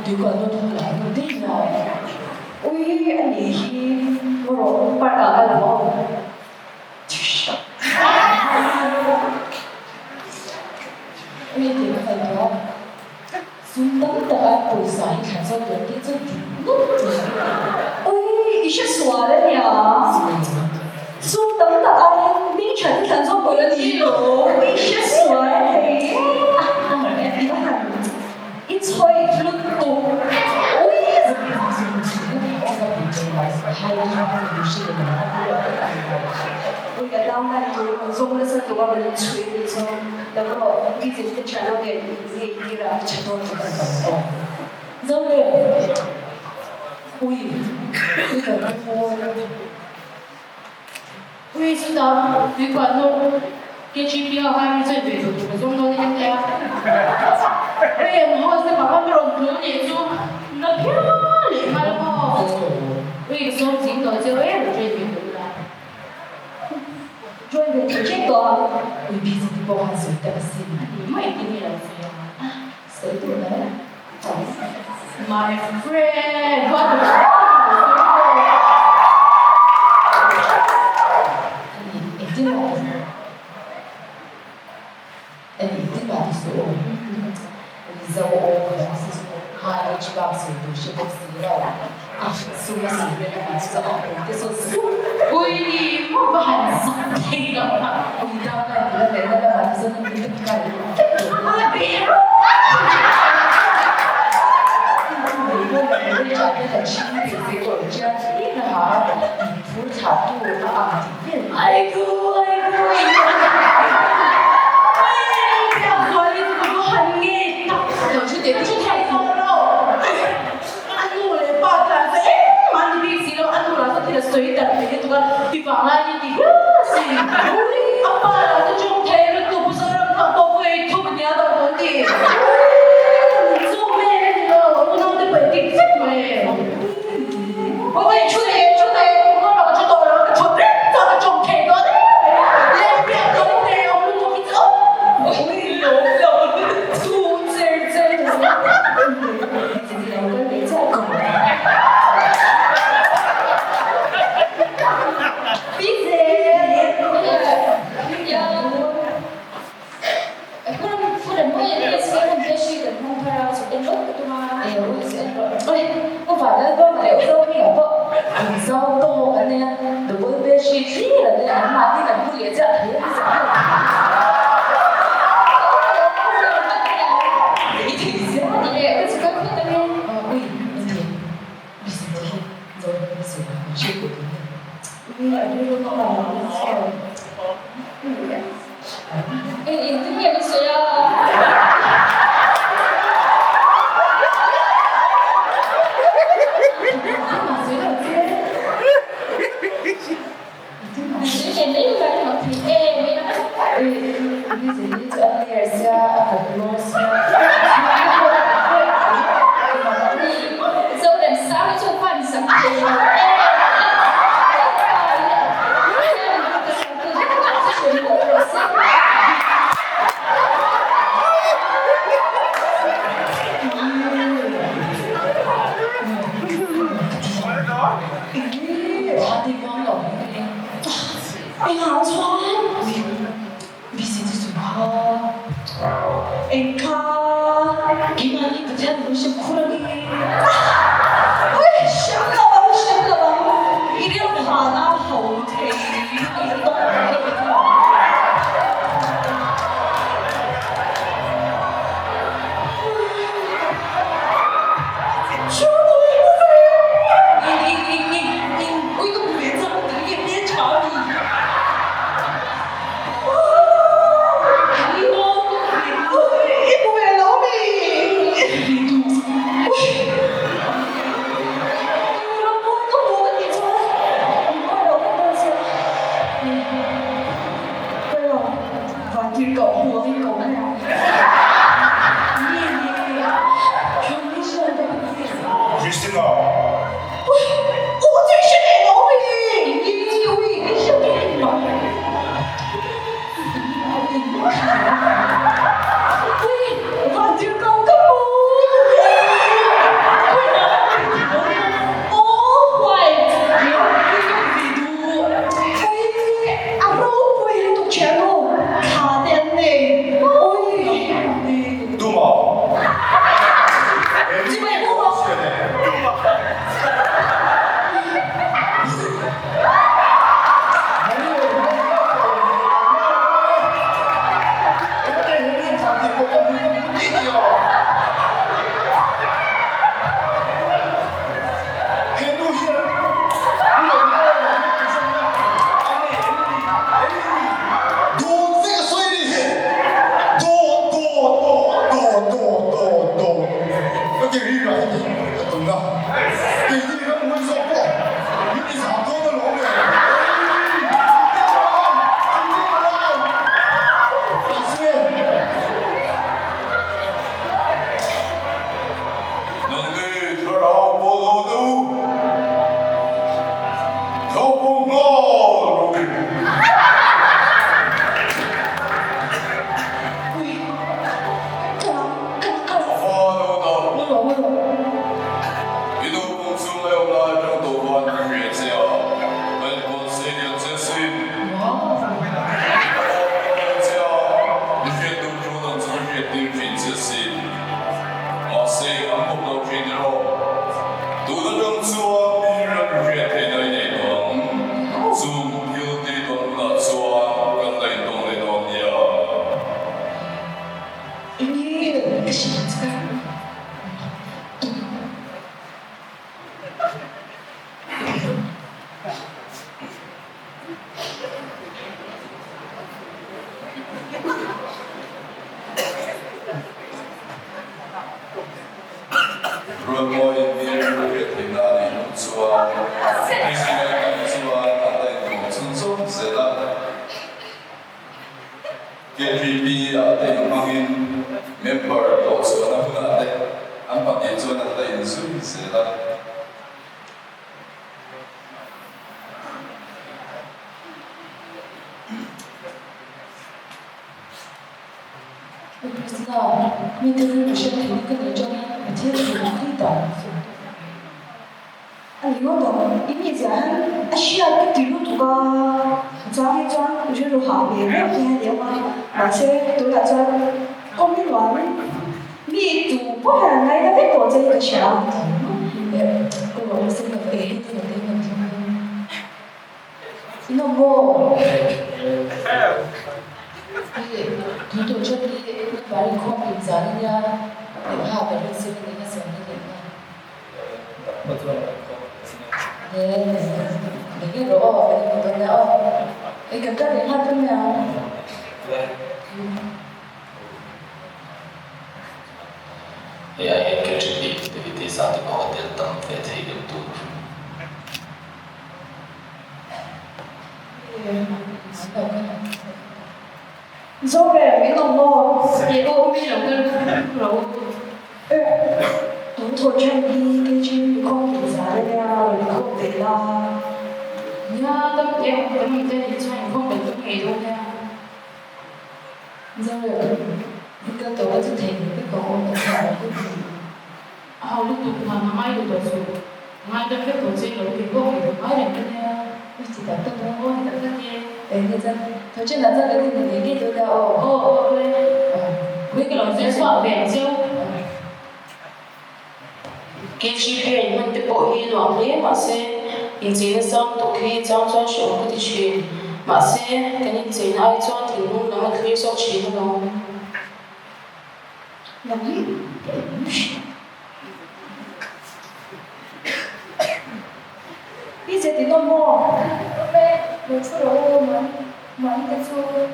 如果我同你唔啲啦，喂，安尼去我罗巴达个咯，你點係講？算等大家背晒，看咗兩啲真喂，你是耍的呀？说等等，你全看错过了你咯，你是耍的。一吹就动，我个老奶就从那时候我们吹的时候，然后一直就传到给你了，传到这个地方。真嘅，會呢個我知道旅馆咯，電視票還是最貴的，中東人家。我是爸爸不容多年住，那漂亮嘛咯。我有時候見到就我最遠的啦。做人就這個，會彼此幫下誰得先？你咪見你老師啊？誰都咧？My friend，一定話啲所謂，你知道我可能是還有去告訴我是不是了啊？是不是你知道哦？就是喂你我不很傻聽㗎嘛？你當然你那話你說那你不干我別。你找那個親密結果這樣子一下，葡萄度和昂體面。哎呦！有時點出太多咯，安努嚟爆炸死，萬你別死咯，安努啦，嗰啲就水得嚟嘅，嗰個地方啦，呢啲是，阿爸啦，都仲睇你都不是人家寶貝，偷不掉的問題，做咩咯？我諗你本地真咩？我俾你出嚟，我攞出到啦，出嚟，就仲企嗰啲，你邊個你我冇見到，我有。Priscilla, mi te dico che ti dico che già mi ti dico che ti 아니 이거는 이미지한 아시아 뒤로도가 장이장 우주로 하게 그냥 영화 마세 돌아서 꼬미완 미도 뭐야 나이가 됐고 어제 그 시야 그거 생각 에 이놈 뭐 도도 저기 말이 컴이 자느냐 내가 하면 쓰는 게 있었는데 내게 로 내가 너네 이게 갑자기 하더면 AI cái chuẩn bị từ cái sao thì có thể tâm về thấy được tu rồi cái đồng hồ 얘가 오미를 그러고 đúng thôi cho đi cái chuyện con bị giá nha rồi không để là 야, 나 얘가 그러면 이제 이차에 이건 몇 종이 이동이야. rồi cái tổ chức thì cái con cái 아, 우리도 그만 아이도 넣었어. 아이도 팩도 제일 넓게 거 아이를 그냥 chỉ là tâm 어, 이렇게 để người dân thôi chứ là dân đấy thì mình nghĩ tôi là 그래. 그게 언제 수업 배죠? cái chi phí mình tự bộ hi loạn lý mà sẽ hiện chỉ là xong tổ khi trong cho số của thị trường mà sẽ cái những gì ai cho thì luôn nó khi số chỉ nó 여기 이제 네가 뭐 왜 서로 많이 계속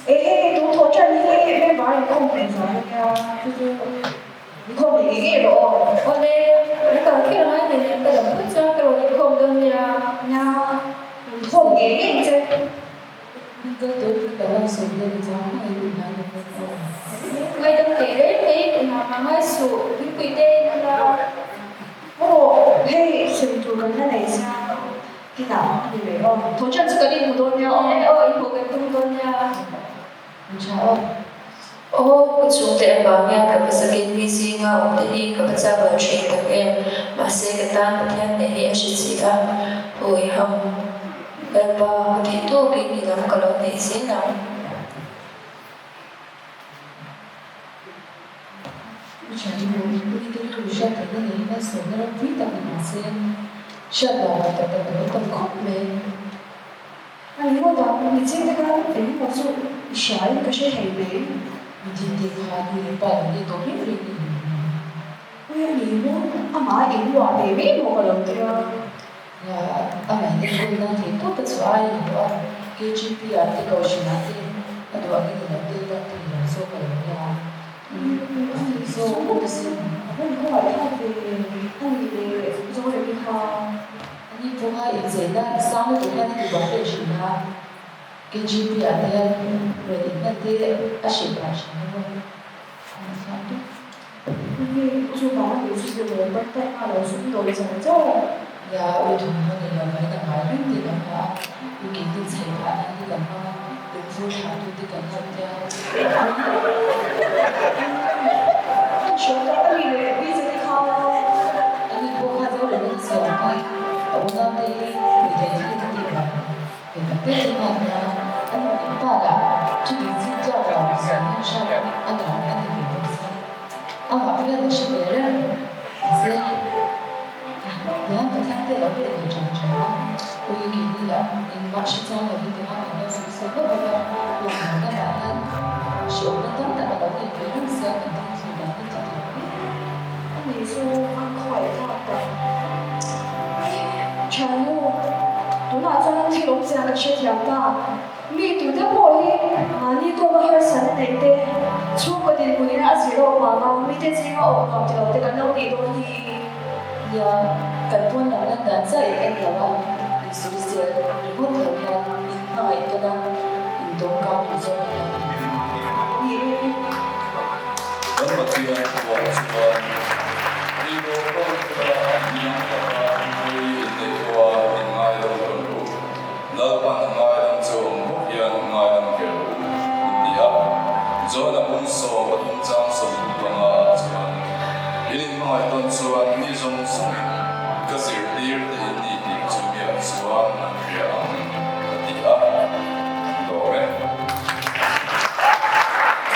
에헤 너 도전이 왜 말이 không giá nha không để ý cái đó 원래 내가 키를 하야 되니까 너무 크죠 그러니 không đơn nha không nghĩ cái 이제 cái tôi cái đó sự đơn giản hay là ngay trong kể đấy cái mà ngay sổ cái quy tên là hey sự chủ cần này sao khi nào thì về 도전 trước đi một đôi nha 이거 같은 거냐 chào Ô, chúng ta bảo nghe các bác sĩ vi sinh ngạo để đi các bác sĩ bảo chuyện các em mà sẽ cái tan bác nhân để đi ăn gì cả hồi hồng em bảo thì tôi cái gì làm cái lo để xin nào chào mừng quý vị đến với kênh của mình và số lượng quý tập mà xem chào là tập tâm khóc mê 아니 이거 나 이제 내가 내는 거서 샤이 그것이 해네 thì hà thì bài thì tôi biết gì 왜 이거 아마 이거 안 돼. 뭐 그런데요. là anh này nên tôi thì tốt tất số ai nữa cái GP là cái cầu chuyển là gì anh nói cái gì là tôi đang thì là số của nhà số của cái gì 아니 그거 알아야지. 아니 왜 저걸 이렇게 하 anh ấy cũng hay dễ là sao nó cũng đang thì bảo vệ chuyển là cái GP là đây rồi đến là thế à chuyển là chuyển luôn sao đó 이게 좀 많은 요즘에 몇 때가 요즘 너무 잘죠? 야, 우리 동문이 연말에 말을 듣다가 여기 있는 제가 아는 데가 눈물 다도 데가 저도 아니 왜 이제 가 아니 뭐 하자고 해서 오늘도 우리 데이트가 내가 때리면 아니 오빠가 저기 진짜 무슨 샤워 아니 아마 그냥 싶어요. 이제 내가 상태가 어떻게 될지 우리 기니가 인막 시장을 이렇게 하면 수서 보다 뭔가 많은 시험을 ತಂ다가 너무 배운서 아니 소안 khỏi thật trời ơi đúng là cho nên thì lúc ra cái chuyện làm ta mi tụi nó bồi mà ni tôi mà hơi sẵn này tê chú có tiền của ni đã gì đâu mà mi tê gì mà ổn học thì ở đây cái đâu đi đâu thì giờ cần buôn là nên đánh dậy anh là ba sự sự rất thường là nói tôi đang tốn cao rồi đi Vẫn một tuyên của